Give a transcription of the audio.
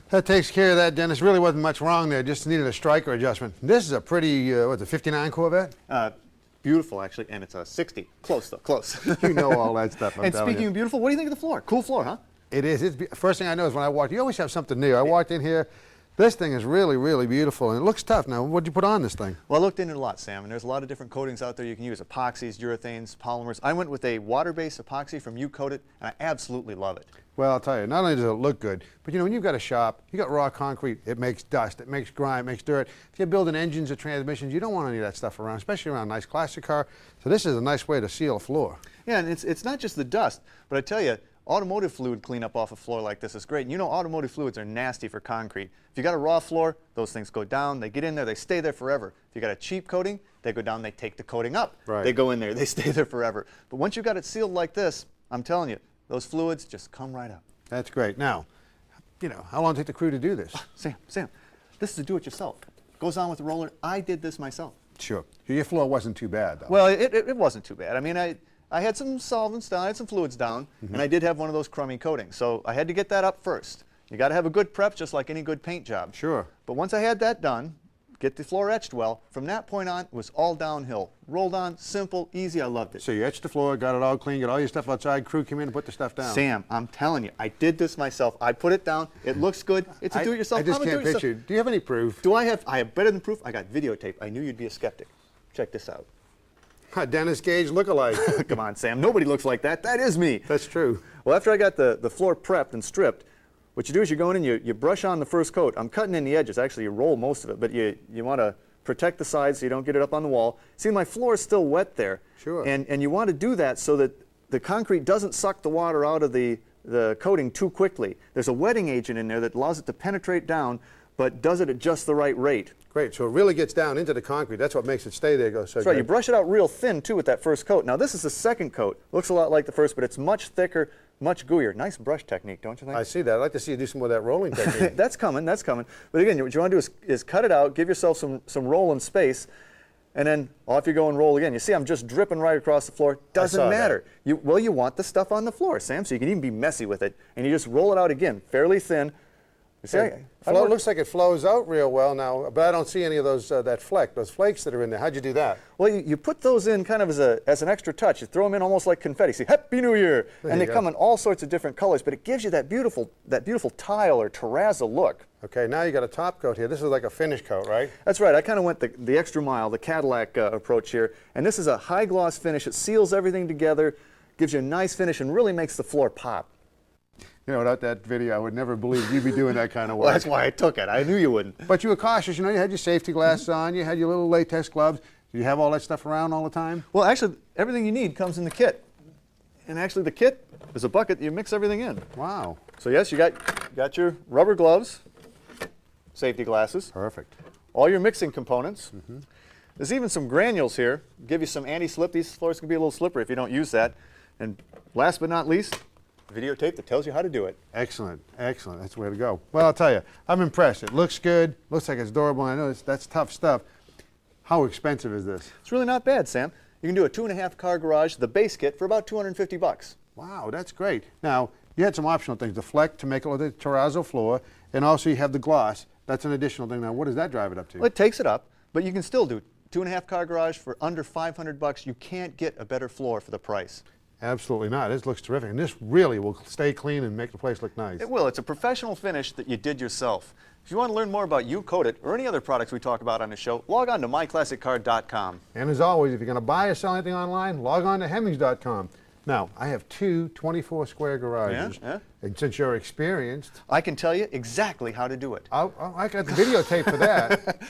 That takes care of that, Dennis. Really wasn't much wrong there. Just needed a striker adjustment. This is a pretty, what's a 59 Corvette? Beautiful, actually, and it's a 60. Close, though, close. You know all that stuff, I'm And telling speaking you. of beautiful, what do you think of the floor? Cool floor, huh? It is. First thing I know is when I walked, you always have something new. I walked in here, this thing is really, really beautiful, and it looks tough. Now, what'd you put on this thing? Well, I looked into it a lot, Sam, and there's a lot of different coatings out there you can use, epoxies, urethanes, polymers. I went with a water-based epoxy from UCoat It, and I absolutely love it. Well, I'll tell you, not only does it look good, but you know, when you've got a shop, you got raw concrete, it makes dust, it makes grime, it makes dirt. If you're building engines or transmissions, you don't want any of that stuff around, especially around a nice classic car. So this is a nice way to seal a floor. Yeah, and it's not just the dust, but I tell you, automotive fluid cleanup off a floor like this is great. And you know automotive fluids are nasty for concrete. If you got a raw floor, those things go down, they get in there, they stay there forever. If you got a cheap coating, they go down, they take the coating up. Right. They go in there, they stay there forever. But once you got it sealed like this, I'm telling you, those fluids just come right up. That's great. Now, you know, how long did it take the crew to do this? Sam, this is a do-it-yourself. Goes on with the roller. I did this myself. Sure. Your floor wasn't too bad, though. Well, it wasn't too bad. I mean, I had some solvents down, I had some fluids down, and I did have one of those crummy coatings. So I had to get that up first. You got to have a good prep, just like any good paint job. Sure. But once I had that done, get the floor etched well, from that point on, it was all downhill. Rolled on, simple, easy, I loved it. So you etched the floor, got it all clean, got all your stuff outside, crew came in and put the stuff down. Sam, I'm telling you, I did this myself. I put it down, it looks good, it's a do-it-yourself. I just can't picture. Do you have any proof? I have better than proof. I got videotape. I knew you'd be a skeptic. Check this out. Dennis Gage lookalike. Come on, Sam, nobody looks like that. That is me. That's true. Well, after I got the floor prepped and stripped, what you do is you go in and you brush on the first coat. I'm cutting in the edges. Actually, you roll most of it, but you want to protect the sides so you don't get it up on the wall. See, my floor is still wet there. Sure. And you want to do that so that the concrete doesn't suck the water out of the coating too quickly. There's a wetting agent in there that allows it to penetrate down, but does it at just the right rate. Great. So it really gets down into the concrete. That's what makes it stay there. That's right. You brush it out real thin, too, with that first coat. Now, this is the second coat. Looks a lot like the first, but it's much thicker, much gooier. Nice brush technique, don't you think? I see that. I'd like to see you do some more of that rolling technique. That's coming, that's coming. But again, what you want to do is cut it out, give yourself some rolling space, and then off you go and roll again. You see, I'm just dripping right across the floor. Doesn't matter. You want the stuff on the floor, Sam, so you can even be messy with it. And you just roll it out again, fairly thin. You see, it looks like it flows out real well now, but I don't see any of those those flakes that are in there. How'd you do that? Well, you put those in kind of as an extra touch. You throw them in almost like confetti. See, Happy New Year! And they come in all sorts of different colors, but it gives you that beautiful tile or terrazzo look. Okay, now you got a top coat here. This is like a finish coat, right? That's right. I kind of went the extra mile, the Cadillac approach here. And this is a high gloss finish. It seals everything together, gives you a nice finish, and really makes the floor pop. You know, without that video, I would never believe you'd be doing that kind of work. Well, that's why I took it. I knew you wouldn't. But you were cautious. You know, you had your safety glasses on. You had your little latex gloves. Do you have all that stuff around all the time? Well, actually, everything you need comes in the kit. And actually, the kit is a bucket. You mix everything in. Wow. So yes, you got your rubber gloves, safety glasses. Perfect. All your mixing components. There's even some granules here. Give you some anti-slip. These floors can be a little slippery if you don't use that. And last but not least, videotape that tells you how to do it. Excellent, excellent. That's the way to go. Well, I'll tell you, I'm impressed. It looks good. Looks like it's durable. I know that's tough stuff. How expensive is this? It's really not bad, Sam. You can do a 2.5 car garage, the base kit, for about $250. Wow, that's great. Now, you had some optional things. The fleck to make it with the terrazzo floor, and also you have the gloss. That's an additional thing. Now, what does that drive it up to? Well, it takes it up, but you can still do 2.5 car garage for under $500. You can't get a better floor for the price. Absolutely not. This looks terrific. And this really will stay clean and make the place look nice. It will. It's a professional finish that you did yourself. If you want to learn more about UCoat It or any other products we talk about on the show, log on to myclassiccar.com. And as always, if you're going to buy or sell anything online, log on to hemmings.com. Now, I have two 24-square garages. Yeah? And since you're experienced, I can tell you exactly how to do it. I got the videotape for that.